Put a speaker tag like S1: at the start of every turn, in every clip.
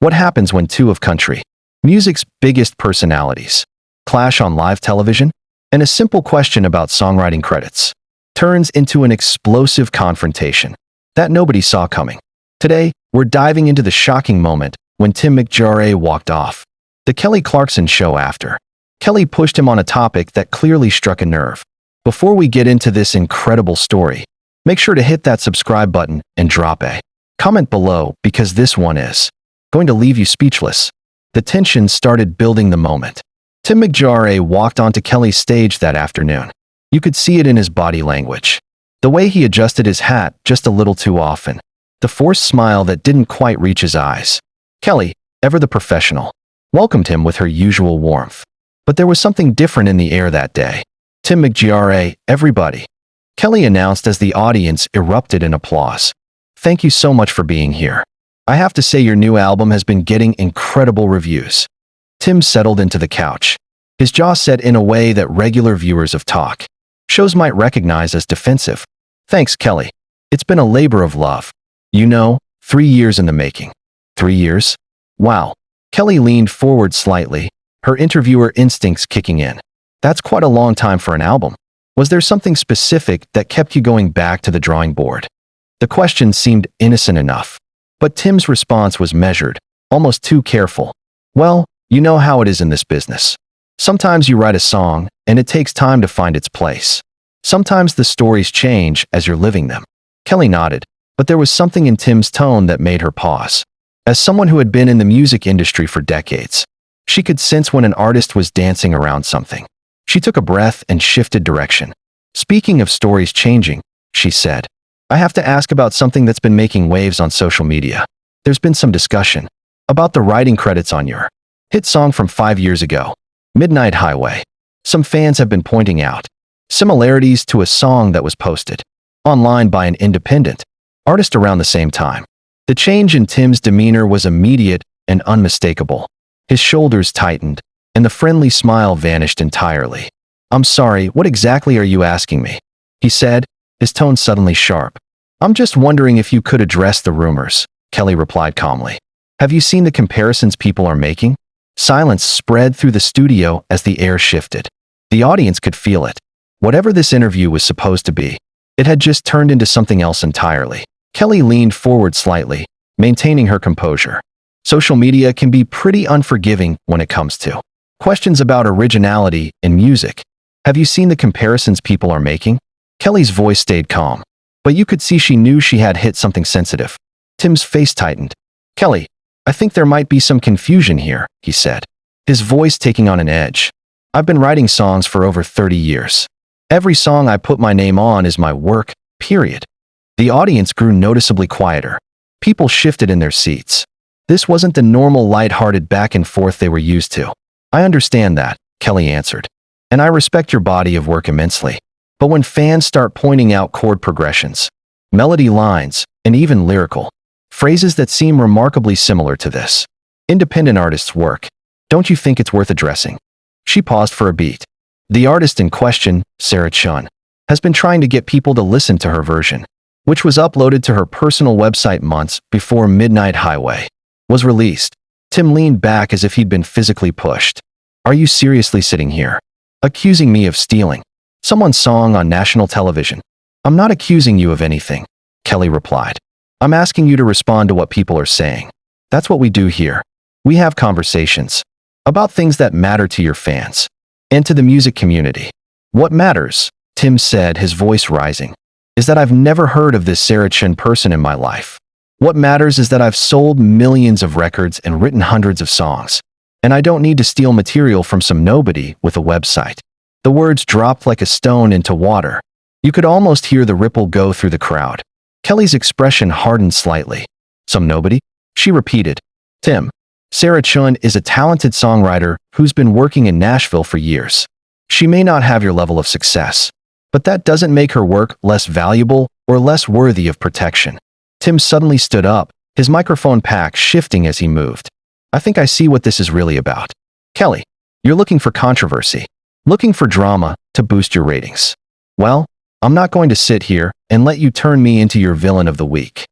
S1: What happens when two of country music's biggest personalities clash on live television? And a simple question about songwriting credits turns into an explosive confrontation that nobody saw coming. Today, we're diving into the shocking moment when Tim McGraw walked off the Kelly Clarkson Show after Kelly pushed him on a topic that clearly struck a nerve. Before we get into this incredible story, make sure to hit that subscribe button and drop a comment below because this one is going to leave you speechless. The tension started building the moment Tim McGraw walked onto Kelly's stage that afternoon. You could see it in his body language. The way he adjusted his hat just a little too often. The forced smile that didn't quite reach his eyes. Kelly, ever the professional, welcomed him with her usual warmth. But there was something different in the air that day. Tim McGraw, everybody, Kelly announced as the audience erupted in applause. Thank you so much for being here. I have to say your new album has been getting incredible reviews. Tim settled into the couch, his jaw set in a way that regular viewers of talk shows might recognize as defensive. Thanks, Kelly. It's been a labor of love. 3 years in the making. 3 years? Wow. Kelly leaned forward slightly, her interviewer instincts kicking in. That's quite a long time for an album. Was there something specific that kept you going back to the drawing board? The question seemed innocent enough, but Tim's response was measured, almost too careful. Well, you know how it is in this business. Sometimes you write a song, and it takes time to find its place. Sometimes the stories change as you're living them. Kelly nodded, but there was something in Tim's tone that made her pause. As someone who had been in the music industry for decades, she could sense when an artist was dancing around something. She took a breath and shifted direction. Speaking of stories changing, she said, I have to ask about something that's been making waves on social media. There's been some discussion about the writing credits on your hit song from 5 years ago, Midnight Highway. Some fans have been pointing out similarities to a song that was posted online by an independent artist around the same time. The change in Tim's demeanor was immediate and unmistakable. His shoulders tightened, and the friendly smile vanished entirely. I'm sorry, what exactly are you asking me? He said, his tone suddenly sharp. I'm just wondering if you could address the rumors, Kelly replied calmly. Have you seen the comparisons people are making? Silence spread through the studio as the air shifted. The audience could feel it. Whatever this interview was supposed to be, it had just turned into something else entirely. Kelly leaned forward slightly, maintaining her composure. Social media can be pretty unforgiving when it comes to questions about originality in music. Have you seen the comparisons people are making? Kelly's voice stayed calm, but you could see she knew she had hit something sensitive. Tim's face tightened. Kelly, I think there might be some confusion here, he said, his voice taking on an edge. I've been writing songs for over 30 years. Every song I put my name on is my work, period. The audience grew noticeably quieter. People shifted in their seats. This wasn't the normal light-hearted back and forth they were used to. I understand that, Kelly answered. And I respect your body of work immensely. But when fans start pointing out chord progressions, melody lines, and even lyrical phrases that seem remarkably similar to this independent artist's work, don't you think it's worth addressing? She paused for a beat. The artist in question, Sarah Chun, has been trying to get people to listen to her version, which was uploaded to her personal website months before Midnight Highway was released. Tim leaned back as if he'd been physically pushed. Are you seriously sitting here, accusing me of stealing someone's song on national television? I'm not accusing you of anything, Kelly replied. I'm asking you to respond to what people are saying. That's what we do here. We have conversations about things that matter to your fans and to the music community. What matters, Tim said, his voice rising, is that I've never heard of this Sarah Chun person in my life. What matters is that I've sold millions of records and written hundreds of songs, and I don't need to steal material from some nobody with a website. The words dropped like a stone into water. You could almost hear the ripple go through the crowd. Kelly's expression hardened slightly. Some nobody? She repeated. Tim, Sarah Chun is a talented songwriter who's been working in Nashville for years. She may not have your level of success, but that doesn't make her work less valuable or less worthy of protection. Tim suddenly stood up, his microphone pack shifting as he moved. I think I see what this is really about. Kelly, you're looking for controversy, looking for drama to boost your ratings. Well, I'm not going to sit here and let you turn me into your villain of the week.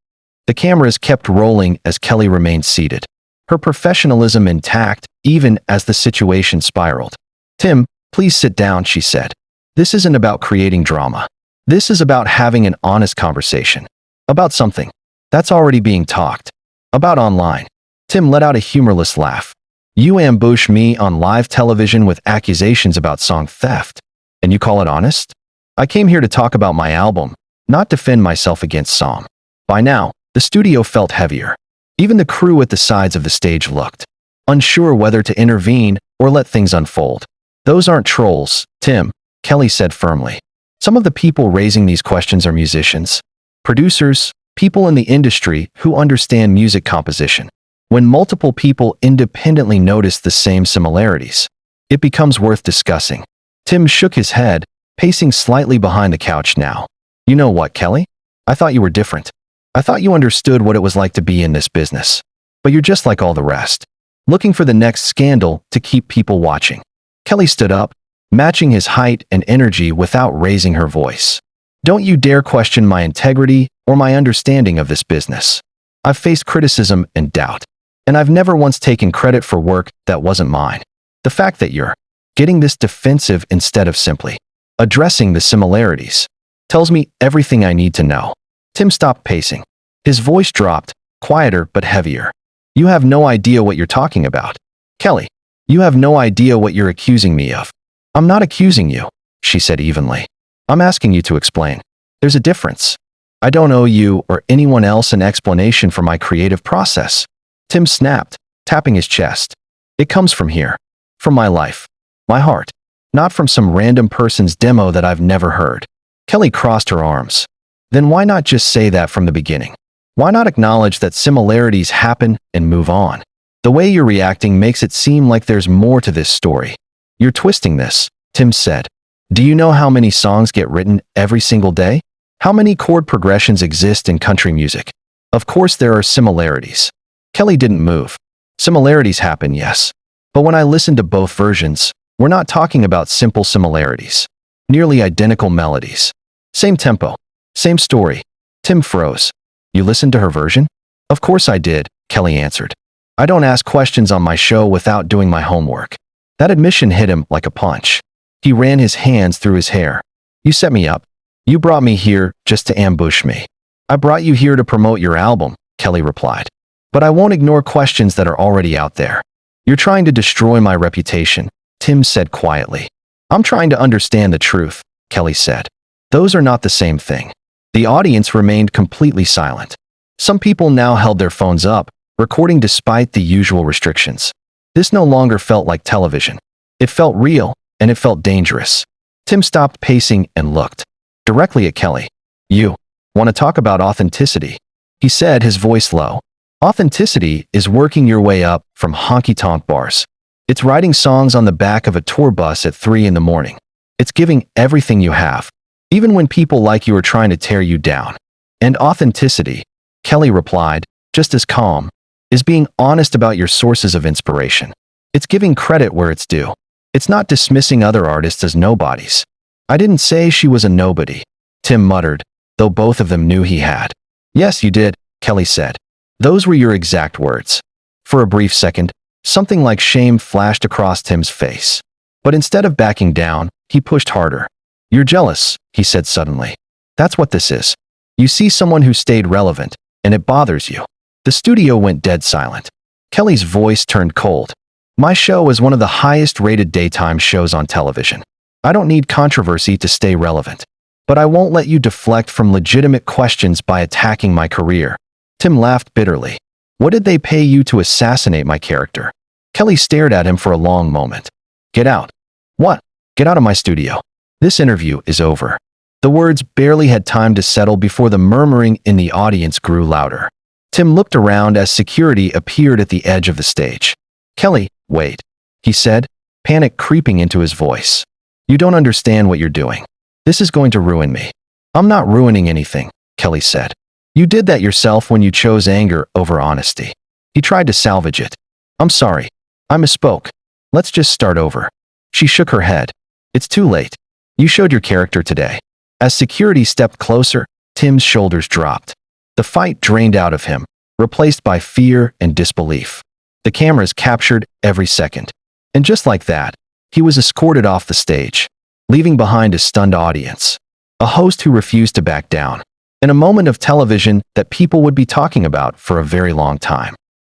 S1: The cameras kept rolling as Kelly remained seated, her professionalism intact even as the situation spiraled. "Tim, please sit down," she said. "This isn't about creating drama. This is about having an honest conversation. About something that's already being talked about online." Tim let out a humorless laugh. "You ambush me on live television with accusations about song theft, and you call it honest? I came here to talk about my album, not defend myself against Som." By now, the studio felt heavier. Even the crew at the sides of the stage looked unsure whether to intervene or let things unfold. "Those aren't trolls, Tim," Kelly said firmly. "Some of the people raising these questions are musicians, producers, people in the industry who understand music composition. When multiple people independently notice the same similarities, it becomes worth discussing." Tim shook his head, pacing slightly behind the couch now. "You know what, Kelly? I thought you were different. I thought you understood what it was like to be in this business. But you're just like all the rest, looking for the next scandal to keep people watching." Kelly stood up, matching his height and energy without raising her voice. "Don't you dare question my integrity or my understanding of this business. I've faced criticism and doubt, and I've never once taken credit for work that wasn't mine. The fact that you're getting this defensive instead of simply addressing the similarities tells me everything I need to know." Tim stopped pacing. His voice dropped, quieter but heavier. "You have no idea what you're talking about. Kelly, you have no idea what you're accusing me of." "I'm not accusing you," she said evenly. "I'm asking you to explain. There's a difference. I don't owe you or anyone else an explanation for my creative process." Tim snapped, tapping his chest. "It comes from here. From my life. My heart. Not from some random person's demo that I've never heard." Kelly crossed her arms. "Then why not just say that from the beginning? Why not acknowledge that similarities happen and move on? The way you're reacting makes it seem like there's more to this story." "You're twisting this," Tim said. "Do you know how many songs get written every single day? How many chord progressions exist in country music? Of course there are similarities." Kelly didn't move. "Similarities happen, yes. But when I listen to both versions, we're not talking about simple similarities. Nearly identical melodies. Same tempo. Same story." Tim froze. "You listened to her version?" "Of course I did," Kelly answered. "I don't ask questions on my show without doing my homework." That admission hit him like a punch. He ran his hands through his hair. "You set me up. You brought me here just to ambush me." "I brought you here to promote your album," Kelly replied. "But I won't ignore questions that are already out there." "You're trying to destroy my reputation," Tim said quietly. "I'm trying to understand the truth," Kelly said. "Those are not the same thing." The audience remained completely silent. Some people now held their phones up, recording despite the usual restrictions. This no longer felt like television. It felt real, and it felt dangerous. Tim stopped pacing and looked directly at Kelly. "You want to talk about authenticity?" he said, his voice low. "Authenticity is working your way up from honky-tonk bars. It's writing songs on the back of a tour bus at 3 in the morning. It's giving everything you have, even when people like you are trying to tear you down. And authenticity," Kelly replied, just as calm, "is being honest about your sources of inspiration. It's giving credit where it's due. It's not dismissing other artists as nobodies." "I didn't say she was a nobody," Tim muttered, though both of them knew he had. "Yes, you did," Kelly said. "Those were your exact words." For a brief second, something like shame flashed across Tim's face. But instead of backing down, he pushed harder. "You're jealous," he said suddenly. "That's what this is. You see someone who stayed relevant, and it bothers you." The studio went dead silent. Kelly's voice turned cold. "My show is one of the highest-rated daytime shows on television. I don't need controversy to stay relevant. But I won't let you deflect from legitimate questions by attacking my career." Tim laughed bitterly. "What did they pay you to assassinate my character?" Kelly stared at him for a long moment. "Get out." "What?" "Get out of my studio. This interview is over." The words barely had time to settle before the murmuring in the audience grew louder. Tim looked around as security appeared at the edge of the stage. "Kelly, wait," he said, panic creeping into his voice. "You don't understand what you're doing. This is going to ruin me." "I'm not ruining anything," Kelly said. "You did that yourself when you chose anger over honesty." He tried to salvage it. "I'm sorry. I misspoke. Let's just start over." She shook her head. "It's too late. You showed your character today." As security stepped closer, Tim's shoulders dropped. The fight drained out of him, replaced by fear and disbelief. The cameras captured every second. And just like that, he was escorted off the stage, leaving behind a stunned audience, a host who refused to back down, and a moment of television that people would be talking about for a very long time.